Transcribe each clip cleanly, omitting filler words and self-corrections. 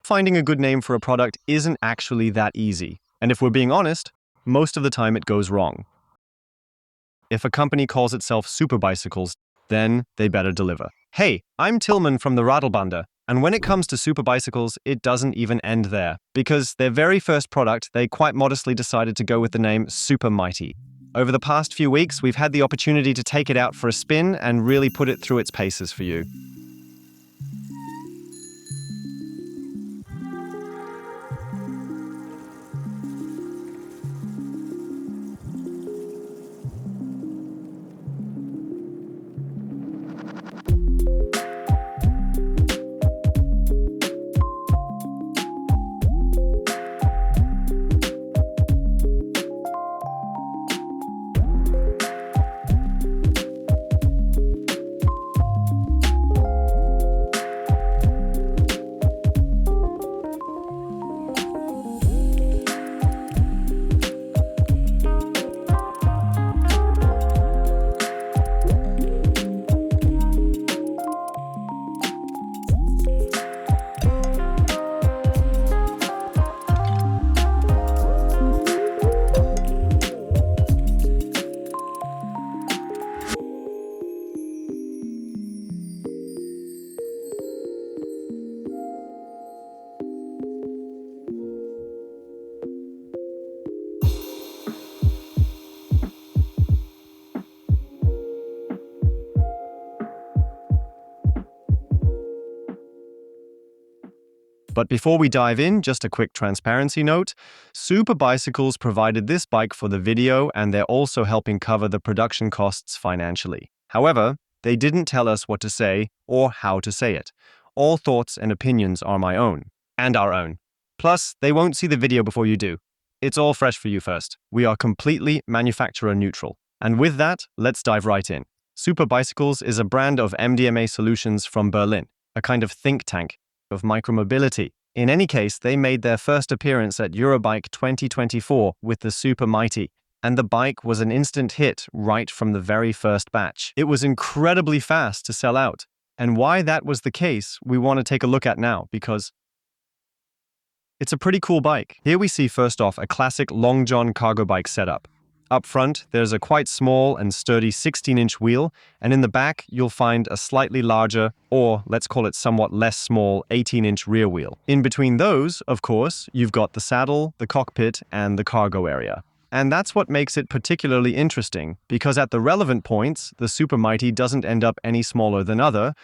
Finding a good name for a product isn't actually that easy, and if we're being honest, most of the time it goes wrong. If a company calls itself Super Bicycles, then they better deliver. Hey, I'm Tilman from the Radelbande, and when it comes to Super Bicycles, it doesn't even end there, because their very first product, they quite modestly decided to go with the name Super Mighty. Over the past few weeks, we've had the opportunity to take it out for a spin and really put it through its paces for you. But before we dive in, just a quick transparency note. Super Bicycles provided this bike for the video, and they're also helping cover the production costs financially. However, they didn't tell us what to say or how to say it. All thoughts and opinions are my own, and our own. Plus, they won't see the video before you do. It's all fresh for you first. We are completely manufacturer neutral. And with that, let's dive right in. Super Bicycles is a brand of MDMA Solutions from Berlin, a kind of think tank of micromobility. In any case, they made their first appearance at Eurobike 2024 with the Super Mighty, and the bike was an instant hit right from the very first batch. It was incredibly fast to sell out, and why that was the case, we want to take a look at now, because it's a pretty cool bike. Here we see first off a classic long john cargo bike setup. Up front, there's a quite small and sturdy 16-inch wheel, and in the back, you'll find a slightly larger, or let's call it somewhat less small, 18-inch rear wheel. In between those, of course, you've got the saddle, the cockpit, and the cargo area. And that's what makes it particularly interesting, because at the relevant points, the Super Mighty doesn't end up any smaller than other,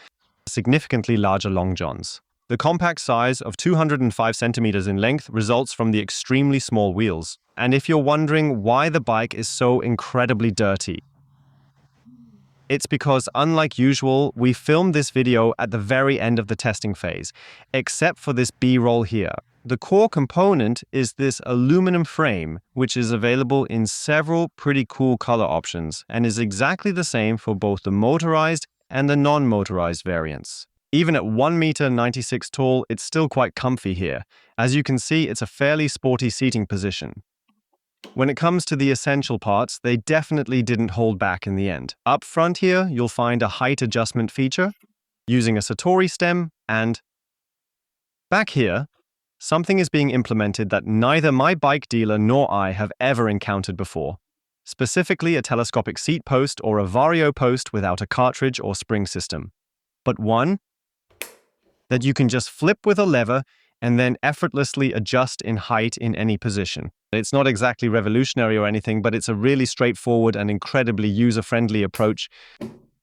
significantly larger long johns. The compact size of 205 centimeters in length results from the extremely small wheels. And if you're wondering why the bike is so incredibly dirty, it's because, unlike usual, we filmed this video at the very end of the testing phase, except for this B-roll here. The core component is this aluminum frame, which is available in several pretty cool color options and is exactly the same for both the motorized and the non-motorized variants. Even at 1.96 meters tall, it's still quite comfy here. As you can see, it's a fairly sporty seating position. When it comes to the essential parts, they definitely didn't hold back in the end. Up front here, you'll find a height adjustment feature using a Satori stem, and back here, something is being implemented that neither my bike dealer nor I have ever encountered before. Specifically a telescopic seat post or a Vario post without a cartridge or spring system. But one that you can just flip with a lever and then effortlessly adjust in height in any position. It's not exactly revolutionary or anything, but it's a really straightforward and incredibly user-friendly approach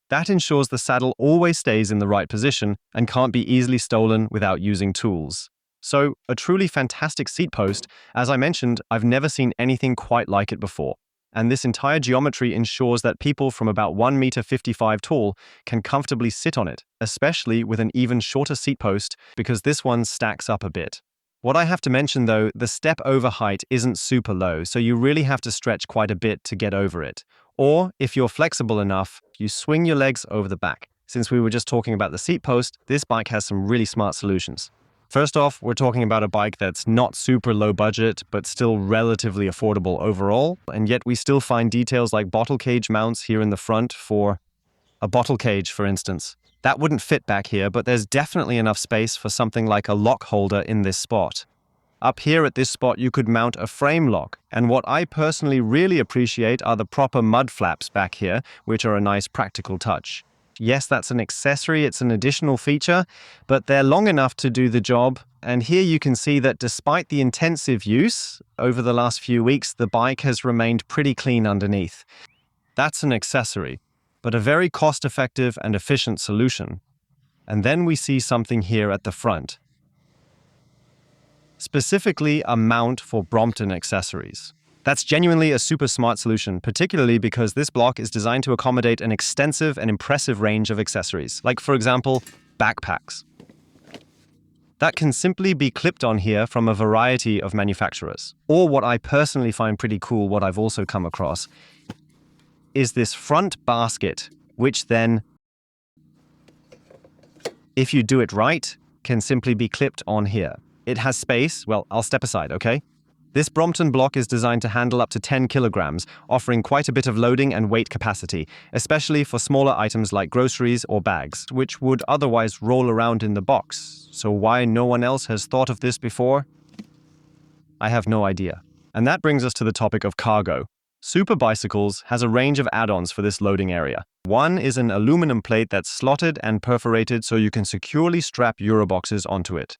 that ensures the saddle always stays in the right position and can't be easily stolen without using tools. So, a truly fantastic seat post. As I mentioned, I've never seen anything quite like it before. And this entire geometry ensures that people from about 1.55 meters tall can comfortably sit on it, especially with an even shorter seat post, because this one stacks up a bit. What I have to mention though, the step over height isn't super low, so you really have to stretch quite a bit to get over it. Or, if you're flexible enough, you swing your legs over the back. Since we were just talking about the seat post, this bike has some really smart solutions. First off, we're talking about a bike that's not super low budget, but still relatively affordable overall, and yet we still find details like bottle cage mounts here in the front for a bottle cage, for instance. That wouldn't fit back here, but there's definitely enough space for something like a lock holder in this spot. Up here at this spot, you could mount a frame lock, and what I personally really appreciate are the proper mud flaps back here, which are a nice practical touch. Yes, that's an accessory, it's an additional feature, but they're long enough to do the job, and here you can see that despite the intensive use over the last few weeks, the bike has remained pretty clean underneath. That's an accessory, but a very cost-effective and efficient solution. And then we see something here at the front. Specifically a mount for Brompton accessories. That's genuinely a super smart solution, particularly because this block is designed to accommodate an extensive and impressive range of accessories, like for example, backpacks. That can simply be clipped on here from a variety of manufacturers. Or what I personally find pretty cool, what I've also come across, is this front basket, which then, if you do it right, can simply be clipped on here. It has space. Well, I'll step aside, okay? This Brompton block is designed to handle up to 10 kilograms, offering quite a bit of loading and weight capacity, especially for smaller items like groceries or bags, which would otherwise roll around in the box. So why no one else has thought of this before? I have no idea. And that brings us to the topic of cargo. Super Bicycles has a range of add-ons for this loading area. One is an aluminum plate that's slotted and perforated so you can securely strap Euroboxes onto it.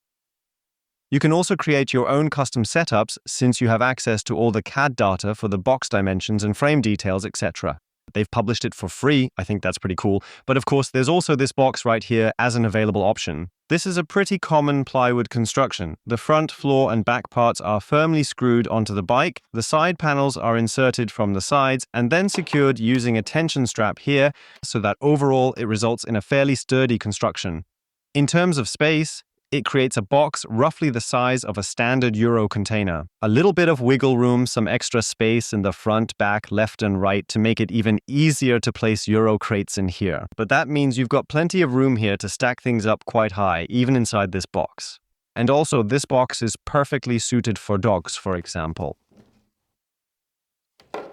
You can also create your own custom setups since you have access to all the CAD data for the box dimensions and frame details, etc. They've published it for free. I think that's pretty cool. But of course, there's also this box right here as an available option. This is a pretty common plywood construction. The front, floor, and back parts are firmly screwed onto the bike. The side panels are inserted from the sides and then secured using a tension strap here so that overall it results in a fairly sturdy construction. In terms of space, it creates a box roughly the size of a standard Euro container. A little bit of wiggle room, some extra space in the front, back, left and right to make it even easier to place Euro crates in here. But that means you've got plenty of room here to stack things up quite high, even inside this box. And also, this box is perfectly suited for dogs, for example.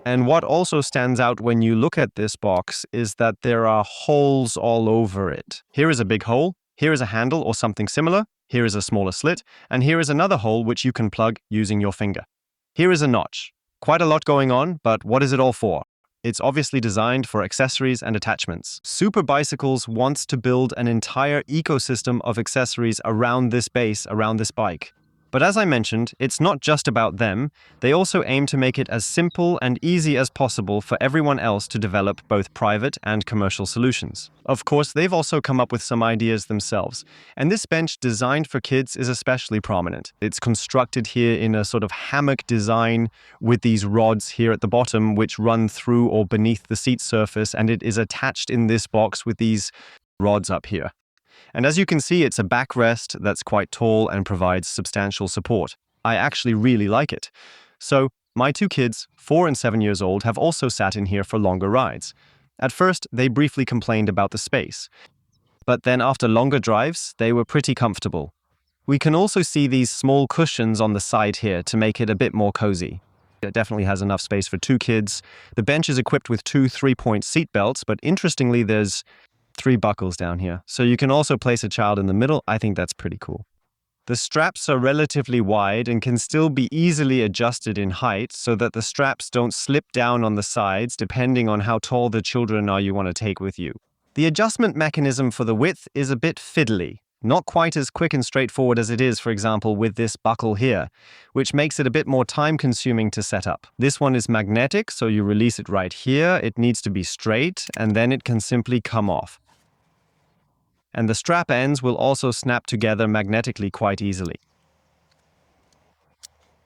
And what also stands out when you look at this box is that there are holes all over it. Here is a big hole. Here is a handle or something similar, here is a smaller slit, and here is another hole which you can plug using your finger. Here is a notch. Quite a lot going on, but what is it all for? It's obviously designed for accessories and attachments. Super Bicycles wants to build an entire ecosystem of accessories around this base, around this bike. But as I mentioned, it's not just about them. They also aim to make it as simple and easy as possible for everyone else to develop both private and commercial solutions. Of course, they've also come up with some ideas themselves. And this bench designed for kids is especially prominent. It's constructed here in a sort of hammock design with these rods here at the bottom which run through or beneath the seat surface, and it is attached in this box with these rods up here. And as you can see, it's a backrest that's quite tall and provides substantial support. I actually really like it. So, my two kids, 4 and 7 years old, have also sat in here for longer rides. At first, they briefly complained about the space. But then after longer drives, they were pretty comfortable. We can also see these small cushions on the side here to make it a bit more cozy. It definitely has enough space for 2 kids. The bench is equipped with 2 3-point seat belts, but interestingly, there's 3 buckles down here. So you can also place a child in the middle. I think that's pretty cool. The straps are relatively wide and can still be easily adjusted in height so that the straps don't slip down on the sides depending on how tall the children are you want to take with you. The adjustment mechanism for the width is a bit fiddly, not quite as quick and straightforward as it is, for example, with this buckle here, which makes it a bit more time-consuming to set up. This one is magnetic, so you release it right here. It needs to be straight, and then it can simply come off. And the strap ends will also snap together magnetically quite easily.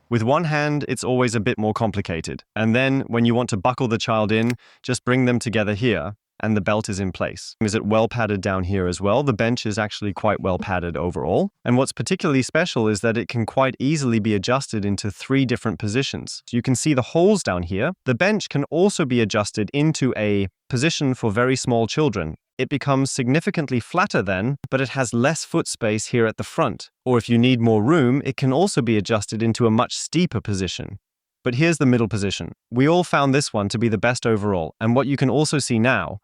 With one hand, it's always a bit more complicated. And then, when you want to buckle the child in, just bring them together here, and the belt is in place. Is it well padded down here as well? The bench is actually quite well padded overall. And what's particularly special is that it can quite easily be adjusted into 3 different positions. So you can see the holes down here. The bench can also be adjusted into a position for very small children. It becomes significantly flatter then, but it has less foot space here at the front. Or if you need more room, it can also be adjusted into a much steeper position. But here's the middle position. We all found this one to be the best overall, and what you can also see now,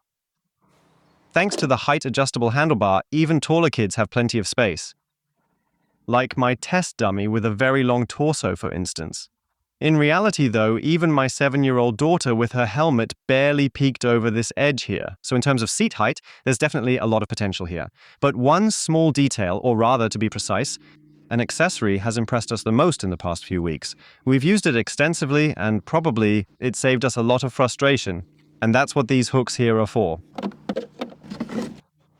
thanks to the height-adjustable handlebar, even taller kids have plenty of space. Like my test dummy with a very long torso, for instance. In reality, though, even my 7-year-old daughter with her helmet barely peeked over this edge here. So in terms of seat height, there's definitely a lot of potential here. But one small detail, or rather to be precise, an accessory has impressed us the most in the past few weeks. We've used it extensively, and probably it saved us a lot of frustration. And that's what these hooks here are for.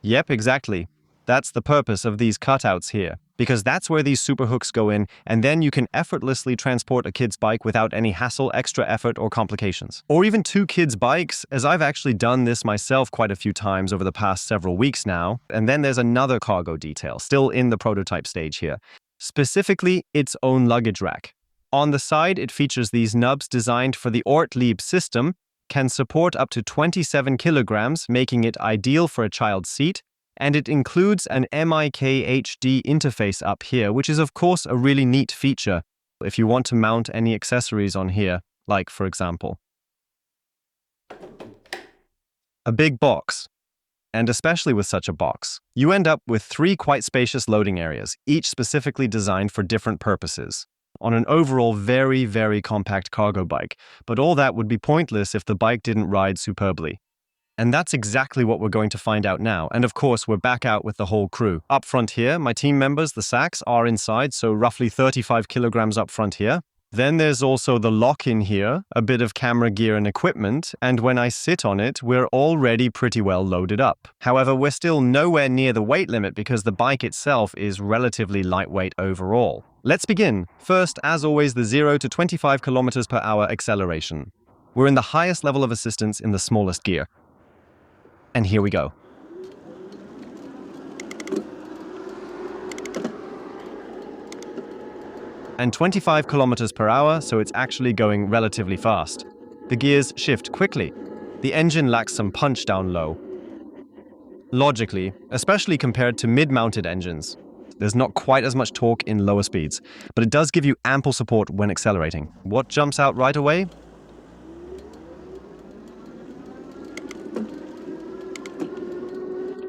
Yep, exactly. That's the purpose of these cutouts here. Because that's where these super hooks go in, and then you can effortlessly transport a kid's bike without any hassle, extra effort, or complications. Or even two kids' bikes, as I've actually done this myself quite a few times over the past several weeks now. And then there's another cargo detail, still in the prototype stage here. Specifically, its own luggage rack. On the side, it features these nubs designed for the Ortlieb system, can support up to 27 kilograms, making it ideal for a child's seat. And it includes an MIK HD interface up here, which is of course a really neat feature if you want to mount any accessories on here, like for example, a big box. And especially with such a box, you end up with 3 quite spacious loading areas, each specifically designed for different purposes, on an overall very, very compact cargo bike. But all that would be pointless if the bike didn't ride superbly. And that's exactly what we're going to find out now. And of course, we're back out with the whole crew. Up front here, my team members, the sacks, are inside, so roughly 35 kilograms up front here. Then there's also the lock-in here, a bit of camera gear and equipment, and when I sit on it, we're already pretty well loaded up. However, we're still nowhere near the weight limit because the bike itself is relatively lightweight overall. Let's begin. First, as always, the 0 to 25 kilometers per hour acceleration. We're in the highest level of assistance in the smallest gear. And here we go. And 25 kilometers per hour, so it's actually going relatively fast. The gears shift quickly. The engine lacks some punch down low. Logically, especially compared to mid-mounted engines, there's not quite as much torque in lower speeds, but it does give you ample support when accelerating. What jumps out right away?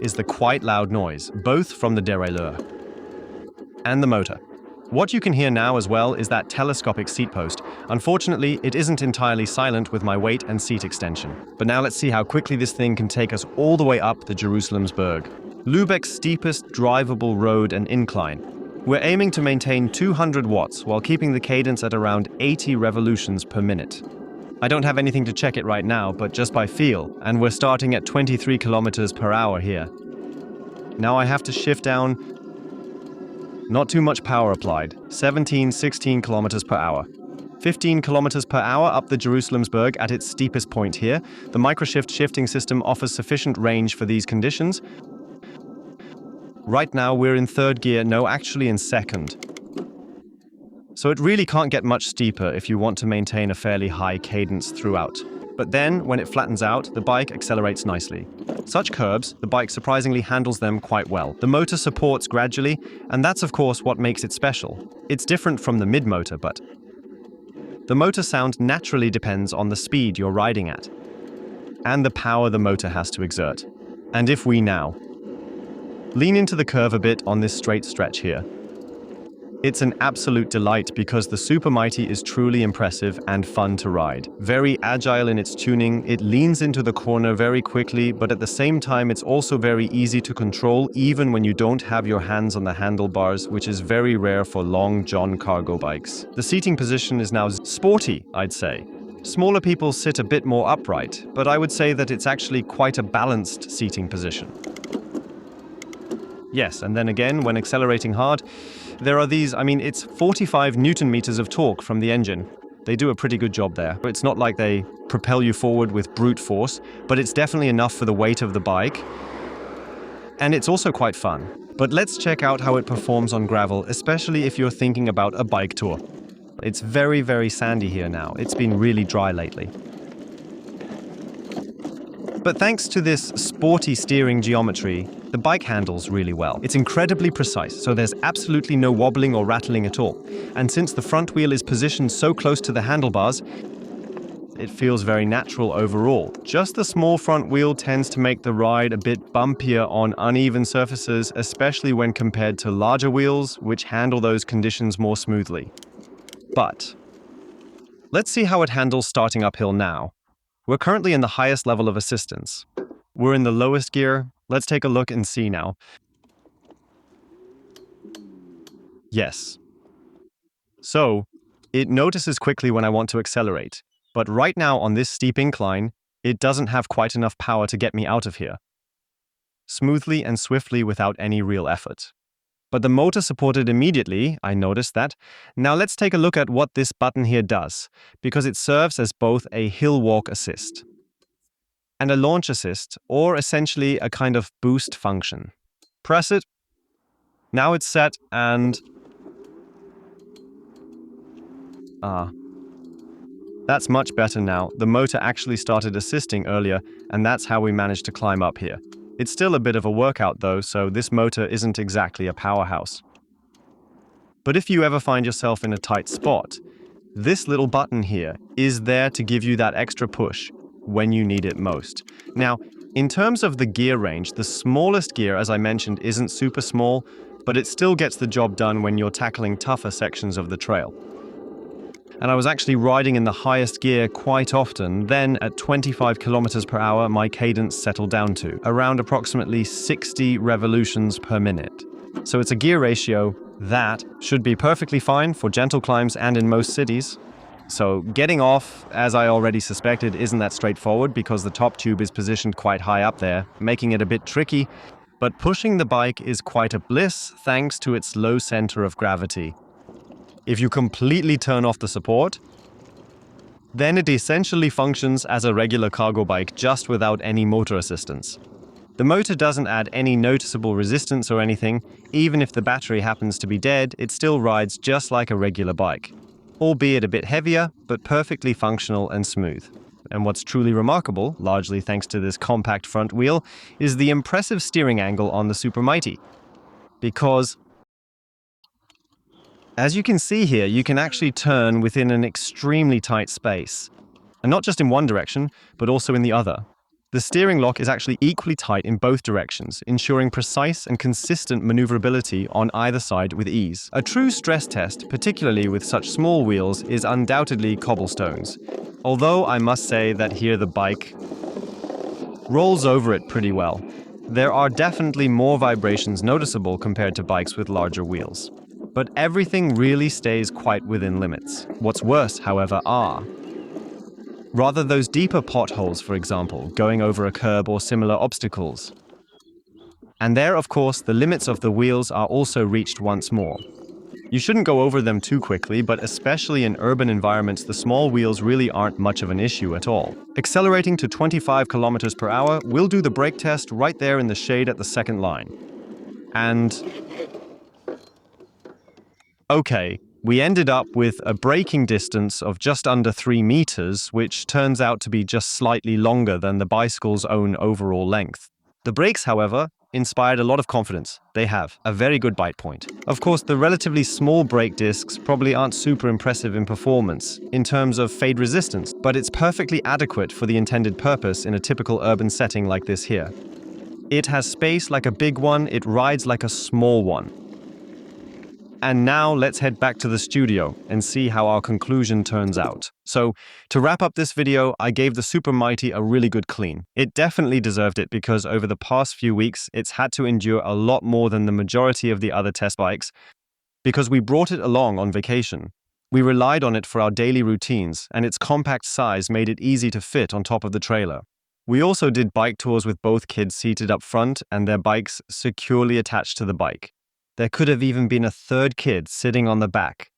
Is the quite loud noise, both from the derailleur and the motor. What you can hear now as well is that telescopic seat post. Unfortunately, it isn't entirely silent with my weight and seat extension. But now let's see how quickly this thing can take us all the way up the Jerusalemsberg, Lübeck's steepest drivable road and incline. We're aiming to maintain 200 watts while keeping the cadence at around 80 revolutions per minute. I don't have anything to check it right now, but just by feel, and we're starting at 23 kilometers per hour here. Now I have to shift down. Not too much power applied. 16 kilometers per hour. 15 kilometers per hour up the Jerusalemsberg at its steepest point here. The microshift shifting system offers sufficient range for these conditions. Right now we're in third gear, no, actually in second. So it really can't get much steeper if you want to maintain a fairly high cadence throughout. But then, when it flattens out, the bike accelerates nicely. Such curbs, the bike surprisingly handles them quite well. The motor supports gradually, and that's of course what makes it special. It's different from the mid-motor, but the motor sound naturally depends on the speed you're riding at, and the power the motor has to exert. And if we now lean into the curve a bit on this straight stretch here, it's an absolute delight because the Super Mighty is truly impressive and fun to ride. Very agile in its tuning, it leans into the corner very quickly, but at the same time it's also very easy to control even when you don't have your hands on the handlebars, which is very rare for long John cargo bikes. The seating position is now sporty, I'd say. Smaller people sit a bit more upright, but I would say that it's actually quite a balanced seating position. Yes, and then again, when accelerating hard, there are these, it's 45 Newton meters of torque from the engine. They do a pretty good job there. It's not like they propel you forward with brute force, but it's definitely enough for the weight of the bike. And it's also quite fun. But let's check out how it performs on gravel, especially if you're thinking about a bike tour. It's very, very sandy here now. It's been really dry lately. But thanks to this sporty steering geometry, the bike handles really well. It's incredibly precise, so there's absolutely no wobbling or rattling at all. And since the front wheel is positioned so close to the handlebars, it feels very natural overall. Just the small front wheel tends to make the ride a bit bumpier on uneven surfaces, especially when compared to larger wheels, which handle those conditions more smoothly. But let's see how it handles starting uphill now. We're currently in the highest level of assistance. We're in the lowest gear. Let's take a look and see now. Yes. So, it notices quickly when I want to accelerate. But right now on this steep incline, it doesn't have quite enough power to get me out of here smoothly and swiftly without any real effort. But the motor supported immediately, I noticed that. Now let's take a look at what this button here does, because it serves as both a hill walk assist and a launch assist, or essentially a kind of boost function. Press it. Now it's set and... That's much better now. The motor actually started assisting earlier, and that's how we managed to climb up here. It's still a bit of a workout though, so this motor isn't exactly a powerhouse. But if you ever find yourself in a tight spot, this little button here is there to give you that extra push when you need it most. Now, in terms of the gear range, the smallest gear, as I mentioned, isn't super small, but it still gets the job done when you're tackling tougher sections of the trail. And I was actually riding in the highest gear quite often. Then at 25 kilometers per hour, my cadence settled down to around approximately 60 revolutions per minute. So it's a gear ratio that should be perfectly fine for gentle climbs and in most cities. So getting off, as I already suspected, isn't that straightforward because the top tube is positioned quite high up there, making it a bit tricky. But pushing the bike is quite a bliss thanks to its low center of gravity. If you completely turn off the support, then it essentially functions as a regular cargo bike just without any motor assistance. The motor doesn't add any noticeable resistance or anything. Even if the battery happens to be dead, it still rides just like a regular bike, albeit a bit heavier, but perfectly functional and smooth. And what's truly remarkable, largely thanks to this compact front wheel, is the impressive steering angle on the Super Mighty. Because as you can see here, you can actually turn within an extremely tight space. And not just in one direction, but also in the other. The steering lock is actually equally tight in both directions, ensuring precise and consistent maneuverability on either side with ease. A true stress test, particularly with such small wheels, is undoubtedly cobblestones. Although I must say that here the bike rolls over it pretty well. There are definitely more vibrations noticeable compared to bikes with larger wheels. But everything really stays quite within limits. What's worse, however, are rather those deeper potholes, for example, going over a curb or similar obstacles. And there, of course, the limits of the wheels are also reached once more. You shouldn't go over them too quickly, but especially in urban environments, the small wheels really aren't much of an issue at all. Accelerating to 25 kilometers per hour, we'll do the brake test right there in the shade at the second line. And okay, we ended up with a braking distance of just under 3 meters, which turns out to be just slightly longer than the bicycle's own overall length. The brakes, however, inspired a lot of confidence. They have a very good bite point. Of course, the relatively small brake discs probably aren't super impressive in performance in terms of fade resistance, but it's perfectly adequate for the intended purpose in a typical urban setting like this here. It has space like a big one, it rides like a small one. And now let's head back to the studio and see how our conclusion turns out. So, to wrap up this video, I gave the Super Mighty a really good clean. It definitely deserved it because over the past few weeks, it's had to endure a lot more than the majority of the other test bikes because we brought it along on vacation. We relied on it for our daily routines, and its compact size made it easy to fit on top of the trailer. We also did bike tours with both kids seated up front and their bikes securely attached to the bike. There could have even been a third kid sitting on the back.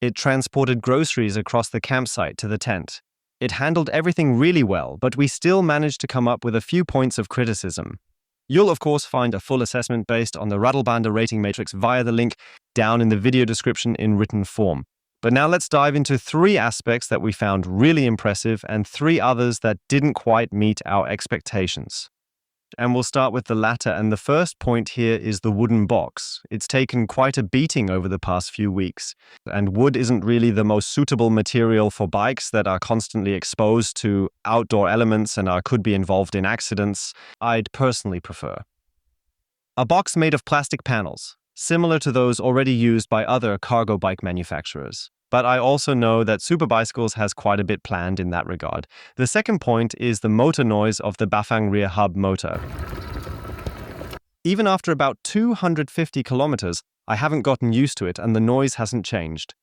It transported groceries across the campsite to the tent. It handled everything really well, but we still managed to come up with a few points of criticism. You'll of course find a full assessment based on the Radelbande rating matrix via the link down in the video description in written form. But now let's dive into 3 aspects that we found really impressive and 3 others that didn't quite meet our expectations. And we'll start with the latter. And the first point here is the wooden box. It's taken quite a beating over the past few weeks. And wood isn't really the most suitable material for bikes that are constantly exposed to outdoor elements and could be involved in accidents. I'd personally prefer a box made of plastic panels, similar to those already used by other cargo bike manufacturers. But I also know that Superbicycles has quite a bit planned in that regard. The second point is the motor noise of the Bafang rear hub motor. Even after about 250 kilometers, I haven't gotten used to it and the noise hasn't changed.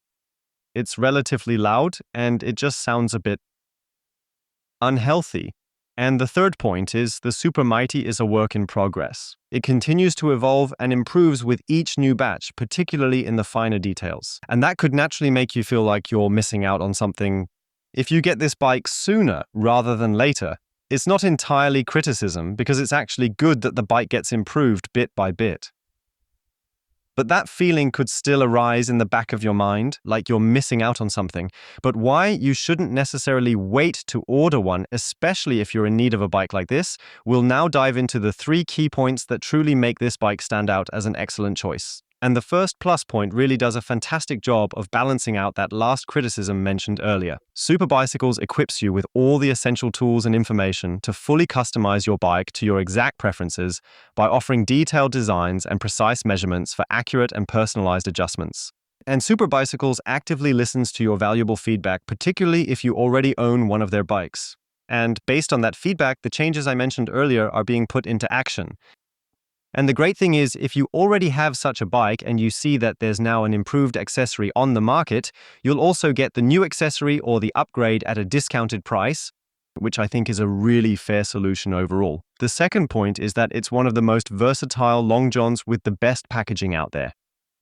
It's relatively loud and it just sounds a bit unhealthy. And the third point is the Super Mighty is a work in progress. It continues to evolve and improves with each new batch, particularly in the finer details. And that could naturally make you feel like you're missing out on something. If you get this bike sooner rather than later, it's not entirely criticism because it's actually good that the bike gets improved bit by bit. But that feeling could still arise in the back of your mind, like you're missing out on something. But why you shouldn't necessarily wait to order one, especially if you're in need of a bike like this, we'll now dive into the 3 key points that truly make this bike stand out as an excellent choice. And the first plus point really does a fantastic job of balancing out that last criticism mentioned earlier. Superbicycles equips you with all the essential tools and information to fully customize your bike to your exact preferences by offering detailed designs and precise measurements for accurate and personalized adjustments. And Superbicycles actively listens to your valuable feedback, particularly if you already own one of their bikes. And based on that feedback, the changes I mentioned earlier are being put into action. And the great thing is, if you already have such a bike and you see that there's now an improved accessory on the market, you'll also get the new accessory or the upgrade at a discounted price, which I think is a really fair solution overall. The second point is that it's one of the most versatile long johns with the best packaging out there.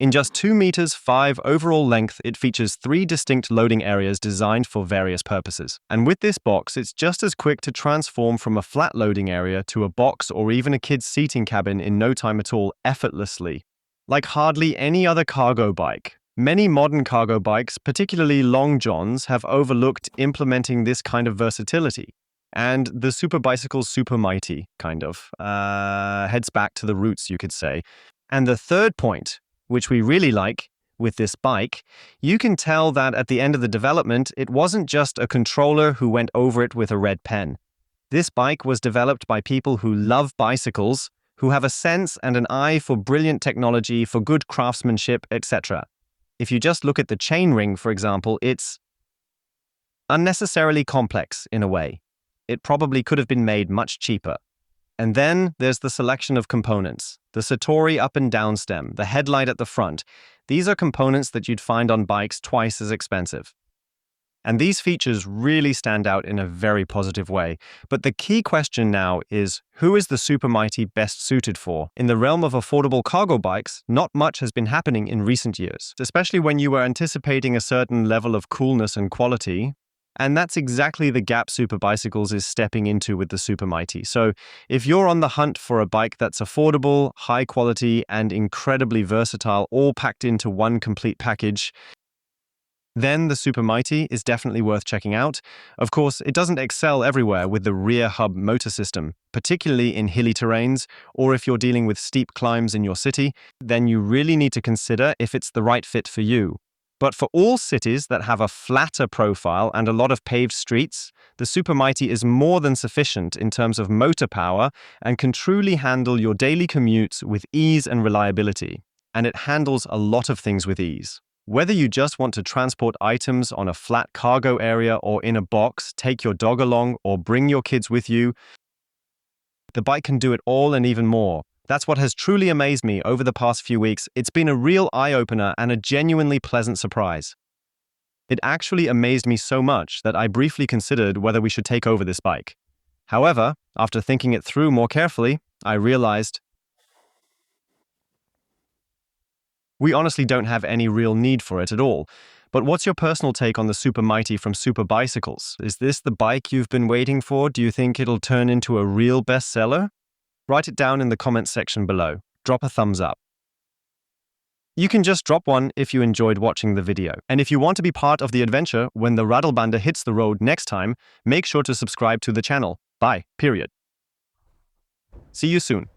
In just 2 meters 5 overall length, it features 3 distinct loading areas designed for various purposes. And with this box, it's just as quick to transform from a flat loading area to a box or even a kid's seating cabin in no time at all, effortlessly. Like hardly any other cargo bike. Many modern cargo bikes, particularly long johns, have overlooked implementing this kind of versatility. And the Superbicycles Super Mighty, heads back to the roots, you could say. And the third point, which we really like with this bike, you can tell that at the end of the development, it wasn't just a controller who went over it with a red pen. This bike was developed by people who love bicycles, who have a sense and an eye for brilliant technology, for good craftsmanship, etc. If you just look at the chainring, for example, it's unnecessarily complex in a way. It probably could have been made much cheaper. And then there's the selection of components. The Satori up and down stem, the headlight at the front. These are components that you'd find on bikes twice as expensive. And these features really stand out in a very positive way. But the key question now is, who is the Super Mighty best suited for? In the realm of affordable cargo bikes, not much has been happening in recent years, especially when you were anticipating a certain level of coolness and quality. And that's exactly the gap Superbicycles is stepping into with the Super Mighty. So if you're on the hunt for a bike that's affordable, high quality, and incredibly versatile, all packed into one complete package, then the Super Mighty is definitely worth checking out. Of course, it doesn't excel everywhere with the rear hub motor system, particularly in hilly terrains, or if you're dealing with steep climbs in your city, then you really need to consider if it's the right fit for you. But for all cities that have a flatter profile and a lot of paved streets, the Super Mighty is more than sufficient in terms of motor power and can truly handle your daily commutes with ease and reliability. And it handles a lot of things with ease. Whether you just want to transport items on a flat cargo area or in a box, take your dog along, or bring your kids with you, the bike can do it all and even more. That's what has truly amazed me over the past few weeks. It's been a real eye-opener and a genuinely pleasant surprise. It actually amazed me so much that I briefly considered whether we should take over this bike. However, after thinking it through more carefully, I realized we honestly don't have any real need for it at all. But what's your personal take on the Super Mighty from Superbicycles? Is this the bike you've been waiting for? Do you think it'll turn into a real bestseller? Write it down in the comments section below. Drop a thumbs up. You can just drop one if you enjoyed watching the video. And if you want to be part of the adventure when the Radelbande hits the road next time, make sure to subscribe to the channel. Bye. Period. See you soon.